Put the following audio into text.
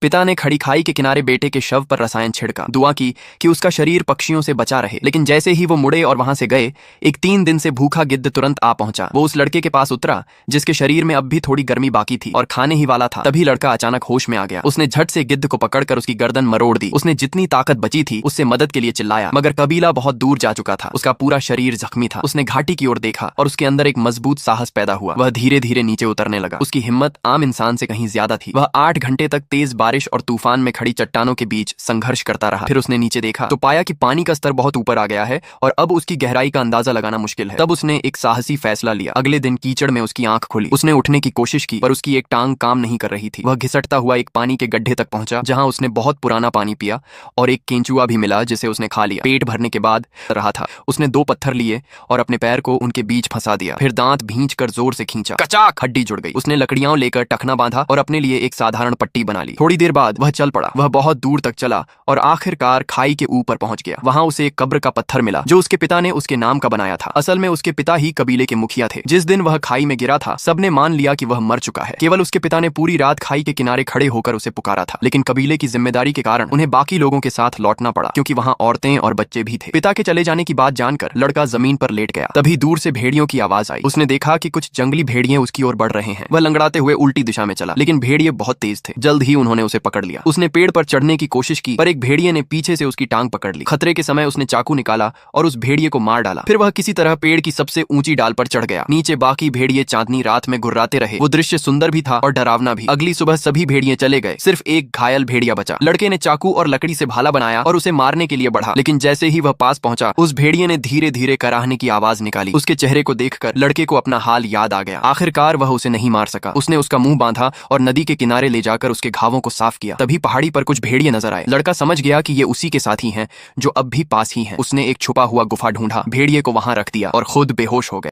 पिता ने खड़ी खाई के किनारे बेटे के शव पर रसायन छिड़का, दुआ की कि उसका शरीर पक्षियों से बचा रहे। लेकिन जैसे ही वो मुड़े और वहां से गए, एक 3 दिन से भूखा गिद्ध तुरंत आ पहुंचा। वो उस लड़के के पास उतरा जिसके शरीर में अब भी थोड़ी गर्मी बाकी थी और खाने ही वाला था। तभी लड़का अचानक होश में आ गया। उसने झट से गिद्ध को पकड़कर उसकी गर्दन मरोड़ दी। उसने जितनी ताकत बची थी उससे मदद के लिए चिल्लाया, मगर कबीला बहुत दूर जा चुका था। उसका पूरा शरीर जख्मी था। उसने घाटी की ओर देखा और उसके अंदर एक मजबूत साहस पैदा हुआ। वह धीरे धीरे नीचे उतरने लगा। उसकी हिम्मत आम इंसान से कहीं ज्यादा थी। वह 8 घंटे तक तेज बारिश और तूफान में खड़ी चट्टानों के बीच संघर्ष करता रहा। फिर उसने नीचे देखा तो पाया कि पानी का स्तर बहुत ऊपर आ गया है और अब उसकी गहराई का अंदाजा लगाना मुश्किल है। तब उसने एक साहसी फैसला लिया। अगले दिन कीचड़ में उसकी आंख खुली। उसने उठने की कोशिश की पर उसकी एक टांग काम नहीं कर रही थी। वह घिसटता हुआ एक पानी के गड्ढे तक पहुंचा जहां उसने बहुत पुराना पानी पिया और एक केंचुआ भी मिला जिसे उसने खा लिया। पेट भरने के बाद रहा था। उसने 2 पत्थर लिए और अपने पैर को उनके बीच फंसा दिया। फिर दांत भींच कर जोर से खींचा, कचाक हड्डी जुड़ गई। उसने लकड़ियां लेकर टखना बांधा और अपने लिए एक साधारण पट्टी बना ली। थोड़ी देर बाद वह चल पड़ा। वह बहुत दूर तक चला और आखिरकार खाई के ऊपर पहुंच गया। वहां उसे एक कब्र का पत्थर मिला जो उसके पिता ने उसके नाम का बनाया था। असल में उसके पिता ही कबीले के मुखिया थे। जिस दिन वह खाई में गिरा था सबने मान लिया कि वह मर चुका है। केवल उसके पिता ने पूरी रात खाई के किनारे खड़े होकर उसे पुकारा था। लेकिन कबीले की जिम्मेदारी के कारण उन्हें बाकी लोगों के साथ लौटना पड़ा क्योंकि वहां औरतें और बच्चे भी थे। पिता के चले जाने की बात जानकर लड़का जमीन पर लेट गया। तभी दूर से भेड़ियों की आवाज आई। उसने देखा कि कुछ जंगली भेड़िए उसकी ओर बढ़ रहे हैं। वह लंगड़ाते हुए उल्टी दिशा में चला, लेकिन भेड़िए बहुत तेज थे। जल्द ही उन्होंने उसे पकड़ लिया। उसने पेड़ पर चढ़ने की कोशिश की पर एक भेड़िए ने पीछे से उसकी टांग पकड़ ली। खतरे के समय उसने चाकू निकाला और उस भेड़िए को मार डाला। फिर वह किसी तरह पेड़ की सबसे ऊंची डाल पर चढ़ गया। नीचे बाकी भेड़िए चांदनी रात में गुर्राते रहे। वो दृश्य सुंदर भी था और डरावना भी। अगली सुबह सभी भेड़िए चले गए, सिर्फ एक घायल भेड़िया बचा। लड़के ने चाकू और लकड़ी से भाला बनाया और उसे मारने के लिए बढ़ा, लेकिन जैसे ही वह पास पहुंचा उस भेड़िए ने धीरे धीरे कराहने की आवाज निकाली। उसके चेहरे को देखकर लड़के को अपना हाल याद आ गया। आखिरकार वह उसे नहीं मार सका। उसने उसका मुंह बांधा और नदी के किनारे ले जाकर उसके घावों को साफ किया। तभी पहाड़ी पर कुछ भेड़िए नजर आए। लड़का समझ गया कि ये उसी के साथी हैं जो अब भी पास ही हैं। उसने एक छुपा हुआ गुफा ढूंढा, भेड़िए को वहां रख दिया और खुद बेहोश हो गया।